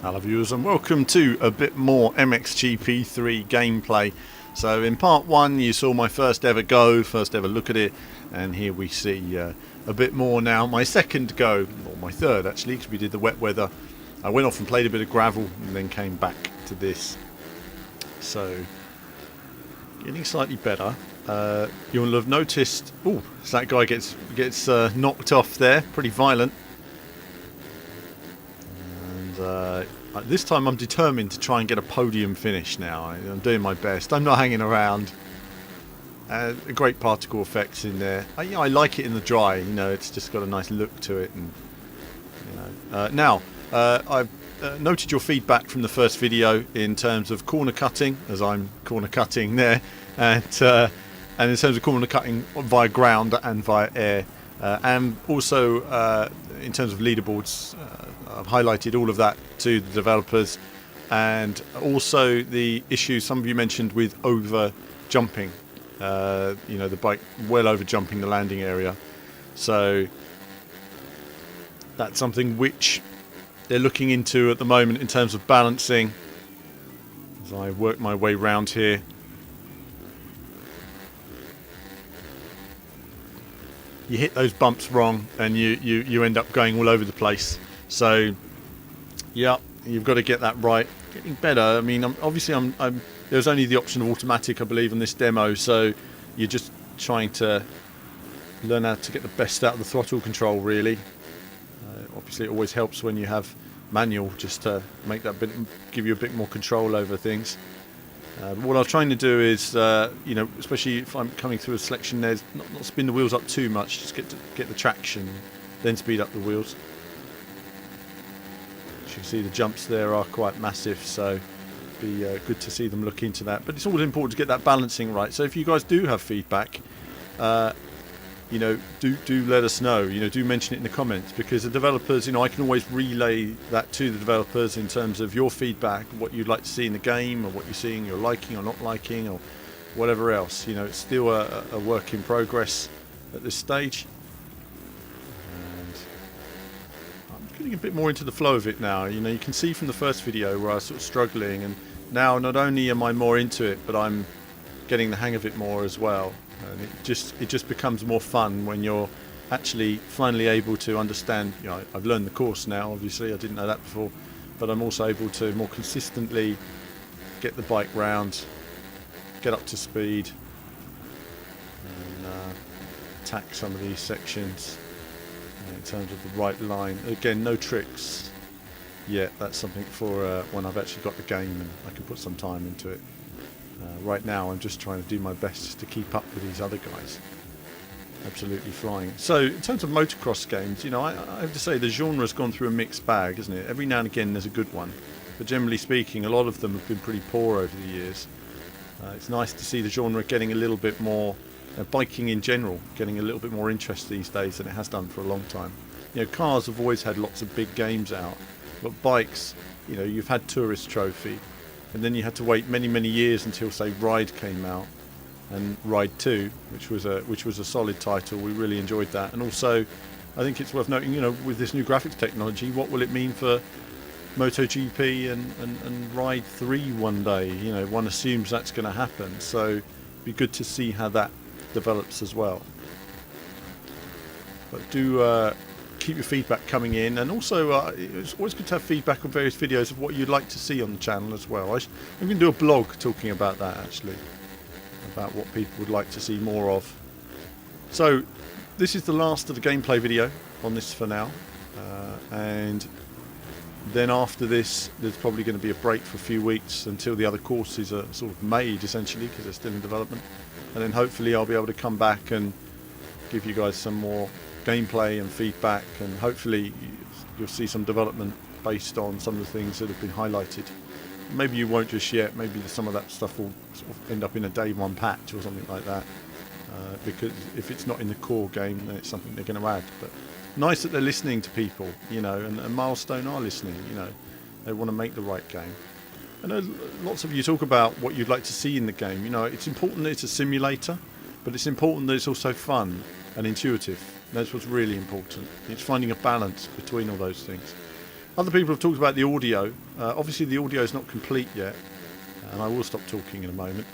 Hello viewers and welcome to a bit more MXGP3 gameplay. So in part 1 you saw my first ever look at it, and here we see a bit more now. My second go, or my third actually, because we did the wet weather. I went off and played a bit of gravel and then came back to this. So getting slightly better. You'll have noticed, oh, so that guy gets knocked off there, pretty violent. This time I'm determined to try and get a podium finish now. I'm doing my best. I'm not hanging around. Great particle effects in there. I like it in the dry. You know, it's just got a nice look to it. And now I've noted your feedback from the first video in terms of corner cutting, as I'm corner cutting there, and in terms of corner cutting via ground and via air, and also in terms of leaderboards. I've highlighted all of that to the developers, and also the issue some of you mentioned with over jumping, you know, the bike well over jumping the landing area. So that's something which they're looking into at the moment in terms of balancing as I work my way round here. You hit those bumps wrong and you end up going all over the place. So yeah, you've got to get that right. Getting better. I mean, obviously there's only the option of automatic, I believe, on this demo, so you're just trying to learn how to get the best out of the throttle control, really. Obviously it always helps when you have manual, just to make that bit, give you a bit more control over things. What I'm trying to do is, you know, especially if I'm coming through a selection, there's not spin the wheels up too much, just get the traction, then speed up the wheels. As you can see, the jumps there are quite massive, so it'd be good to see them look into that. But it's always important to get that balancing right. So if you guys do have feedback, you know, do let us know. You know, do mention it in the comments, because the developers, you know, I can always relay that to the developers in terms of your feedback, what you'd like to see in the game, or what you're seeing you're liking or not liking, or whatever else. You know, it's still a work in progress at this stage. And I'm getting a bit more into the flow of it now. You know, you can see from the first video where I was sort of struggling, and now not only am I more into it, but I'm getting the hang of it more as well. And it just becomes more fun when you're actually finally able to understand. You know, I've learned the course now, obviously I didn't know that before, but I'm also able to more consistently get the bike round, get up to speed, and attack some of these sections in terms of the right line. Again, no tricks yet. That's something for when I've actually got the game and I can put some time into it. Right now I'm just trying to do my best to keep up with these other guys. Absolutely flying. So in terms of motocross games, you know, I have to say the genre's gone through a mixed bag, isn't it? Every now and again there's a good one, but generally speaking a lot of them have been pretty poor over the years. It's nice to see the genre getting a little bit more, biking in general, getting a little bit more interest these days than it has done for a long time. You know, cars have always had lots of big games out, but bikes, you know, you've had Tourist Trophy, and then you had to wait many years until, say, Ride came out, and Ride 2, which was a solid title. We really enjoyed that. And also, I think it's worth noting, you know, with this new graphics technology, what will it mean for MotoGP and Ride 3 one day? You know, one assumes that's going to happen, so it'd be good to see how that develops as well. But do keep your feedback coming in, and also it's always good to have feedback on various videos of what you'd like to see on the channel as well. I'm going to do a blog talking about that, actually, about what people would like to see more of. So this is the last of the gameplay video on this for now, and then after this there's probably going to be a break for a few weeks until the other courses are sort of made, essentially, because they're still in development, and then hopefully I'll be able to come back and give you guys some more gameplay and feedback, and hopefully you'll see some development based on some of the things that have been highlighted. Maybe you won't just yet, maybe some of that stuff will sort of end up in a day one patch or something like that, because if it's not in the core game then it's something they're going to add. But nice that they're listening to people, you know, and Milestone are listening, you know, they want to make the right game. I know lots of you talk about what you'd like to see in the game. You know, it's important that it's a simulator, but it's important that it's also fun and intuitive. That's what's really important. It's finding a balance between all those things. Other people have talked about the audio. Obviously the audio is not complete yet, and I will stop talking in a moment.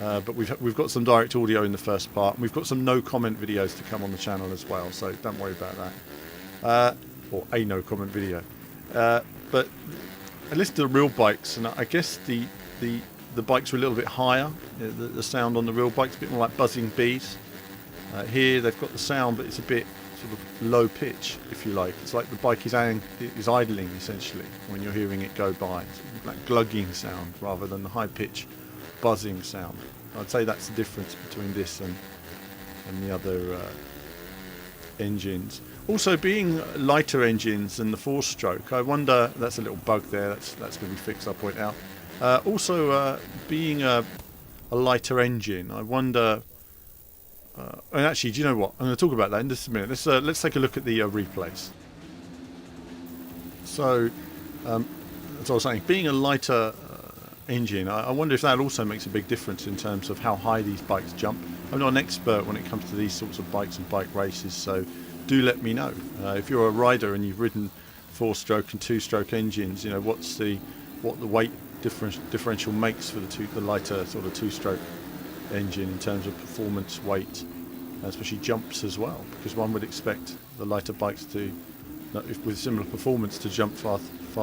But we've got some direct audio in the first part, and we've got some no comment videos to come on the channel as well, so don't worry about that. Or a no comment video. But I listened to the real bikes, and I guess the bikes are a little bit higher. The sound on the real bikes a bit more like buzzing bees. Here they've got the sound, but it's a bit sort of low pitch, if you like. It's like the bike is idling essentially when you're hearing it go by. It's like glugging sound rather than the high pitch buzzing sound. I'd say that's the difference between this and the other engines. Also, being lighter engines than the 4-stroke, I wonder, that's a little bug there, that's going to be fixed, I'll point out. Also, being a lighter engine, I wonder, and actually, do you know what, I'm going to talk about that in just a minute. Let's take a look at the replays. So, as I was saying, being a lighter engine, I wonder if that also makes a big difference in terms of how high these bikes jump. I'm not an expert when it comes to these sorts of bikes and bike races, so do let me know. If you're a rider and you've ridden 4-stroke and 2-stroke engines, you know, what the weight differential makes for the lighter sort of 2-stroke engine in terms of performance, weight, especially jumps as well, because one would expect the lighter bikes to, with similar performance, to jump far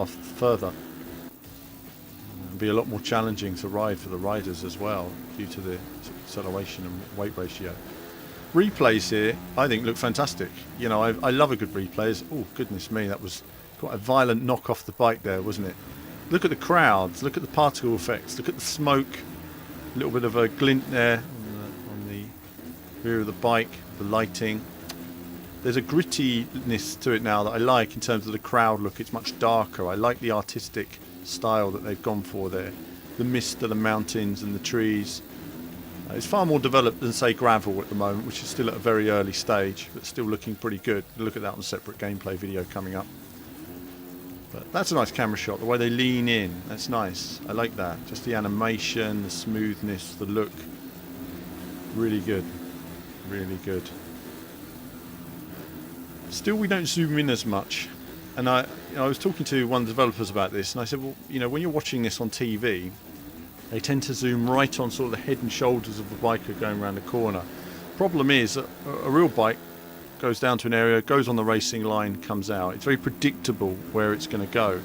further. Be a lot more challenging to ride for the riders as well due to the acceleration and weight ratio. Replays here I think look fantastic. You know, I love a good replays. Oh goodness me, that was quite a violent knock off the bike there, wasn't it? Look at the crowds, look at the particle effects, look at the smoke, a little bit of a glint there on the rear of the bike, the lighting. There's a grittiness to it now that I like in terms of the crowd look. It's much darker. I like the artistic style that they've gone for there. The mist of the mountains and the trees. It's far more developed than, say, gravel at the moment, which is still at a very early stage, but still looking pretty good. We'll look at that on a separate gameplay video coming up. But that's a nice camera shot, the way they lean in. That's nice. I like that. Just the animation, the smoothness, the look. Really good. Really good. Still, we don't zoom in as much. And I was talking to one of the developers about this, and I said, well, you know, when you're watching this on TV, they tend to zoom right on sort of the head and shoulders of the biker going around the corner. Problem is that a real bike goes down to an area, goes on the racing line, comes out. It's very predictable where it's going to go.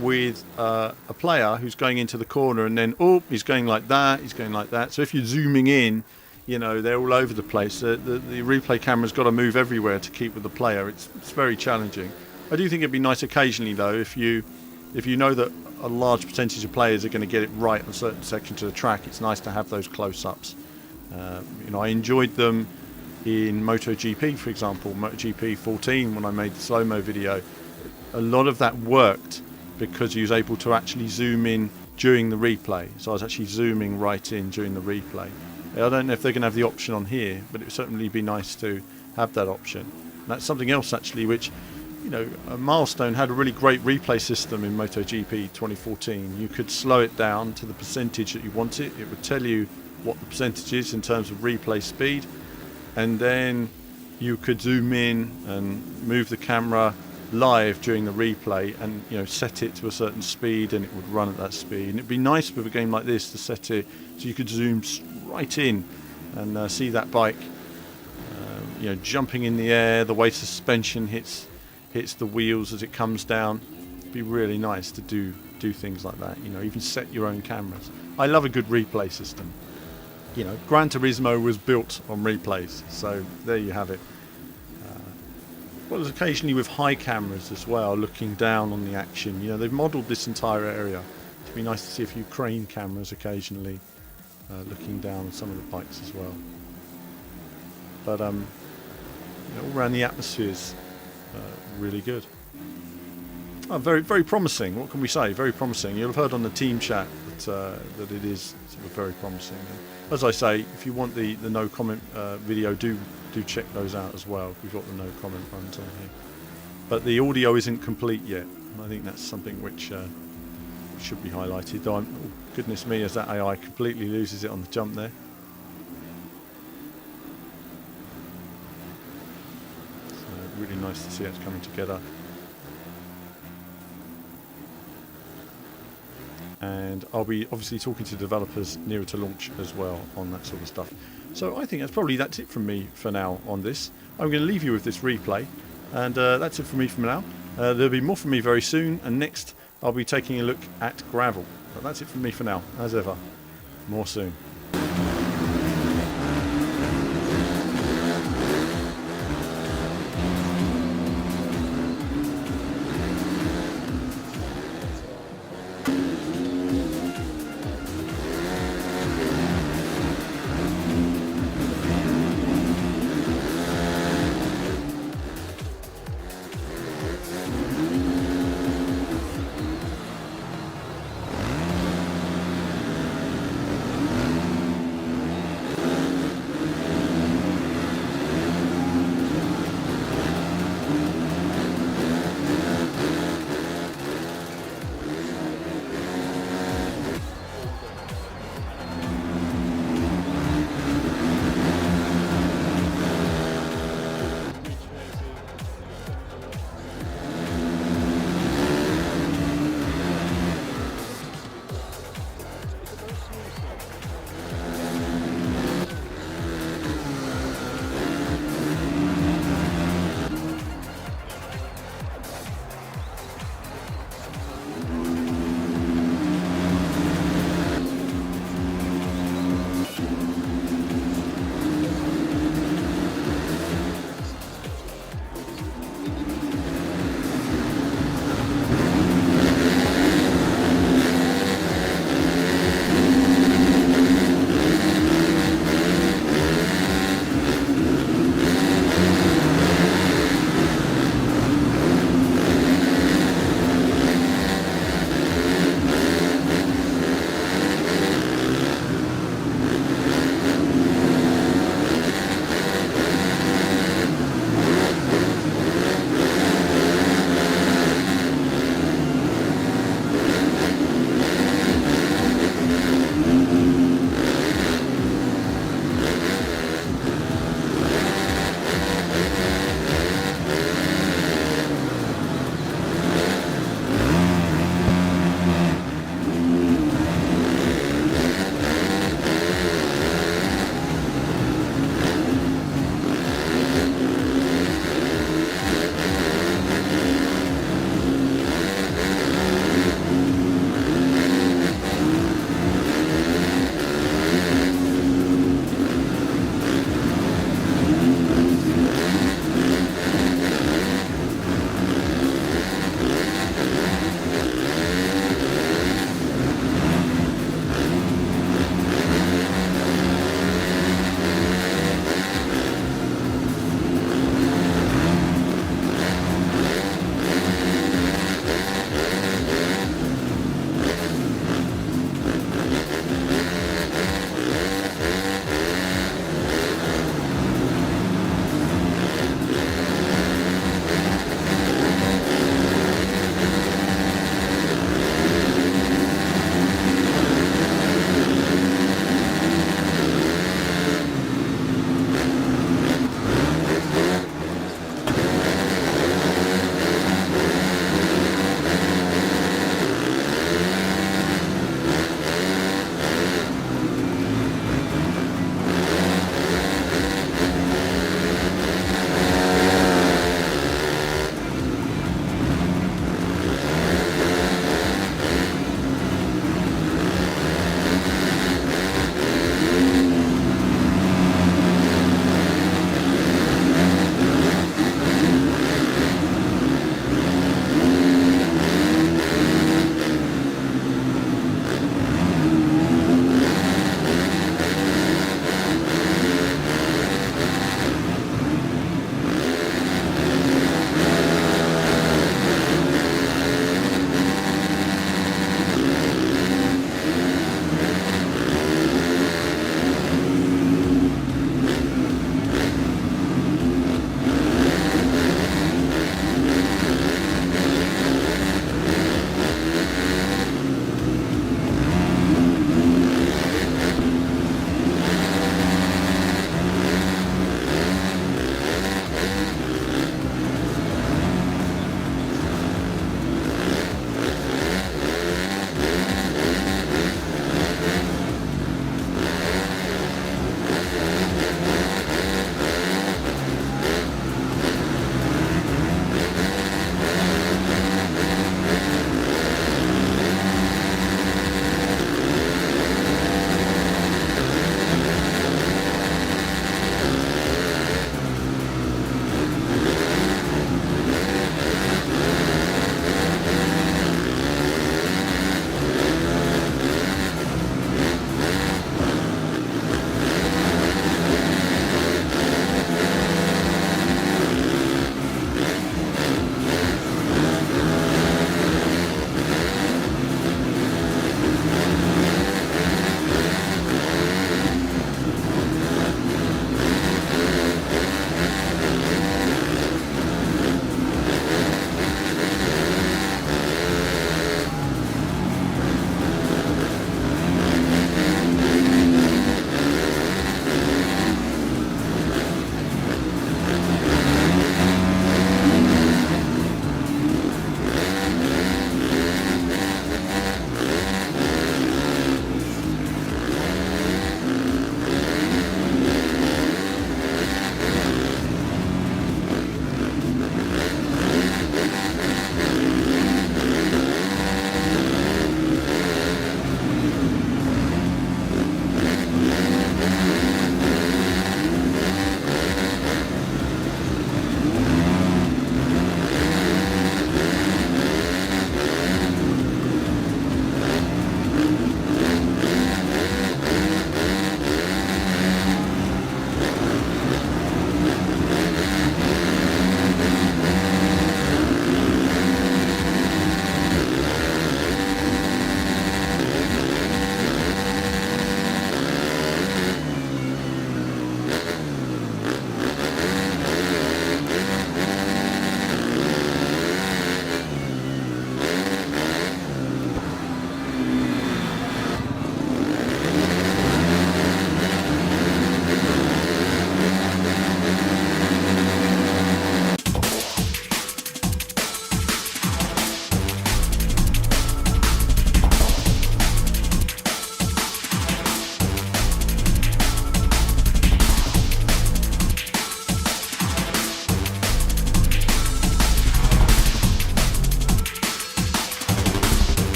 With a player who's going into the corner and then, oh, he's going like that, he's going like that. So if you're zooming in, you know, they're all over the place. The replay camera's got to move everywhere to keep with the player. It's very challenging. I do think it'd be nice occasionally, though, if you know that a large percentage of players are going to get it right on certain sections of the track. It's nice to have those close-ups. You know, I enjoyed them in MotoGP, for example, MotoGP 14, when I made the slow-mo video. A lot of that worked because you was able to actually zoom in during the replay. So I was actually zooming right in during the replay. I don't know if they're going to have the option on here, but it would certainly be nice to have that option. And that's something else, actually, which, you know, Milestone had a really great replay system in MotoGP 2014. You could slow it down to the percentage that you want it. It would tell you what the percentage is in terms of replay speed, and then you could zoom in and move the camera live during the replay and, you know, set it to a certain speed, and it would run at that speed. And it'd be nice with a game like this to set it so you could zoom right in and see that bike, you know, jumping in the air, the way suspension hits the wheels as it comes down. It'd be really nice to do things like that, you know, even set your own cameras. I love a good replay system. You know, Gran Turismo was built on replays, so there you have it. Well, occasionally with high cameras as well, looking down on the action. You know, they've modelled this entire area. It'd be nice to see a few crane cameras occasionally looking down on some of the bikes as well. But you know, all around the atmosphere's really good. Oh, very, very promising. What can we say? Very promising. You'll have heard on the team chat that it is sort of very promising. And as I say, if you want the no comment video, do check those out as well. We've got the no comment ones on here. But the audio isn't complete yet. I think that's something which should be highlighted. Oh, goodness me, as that AI completely loses it on the jump there. So really nice to see it's coming together. and I'll be obviously talking to developers nearer to launch as well on that sort of stuff. So I think that's it from me for now on this. I'm going to leave you with this replay, and that's it from me for now. There'll be more from me very soon, and next I'll be taking a look at gravel. But that's it from me for now, as ever. More soon.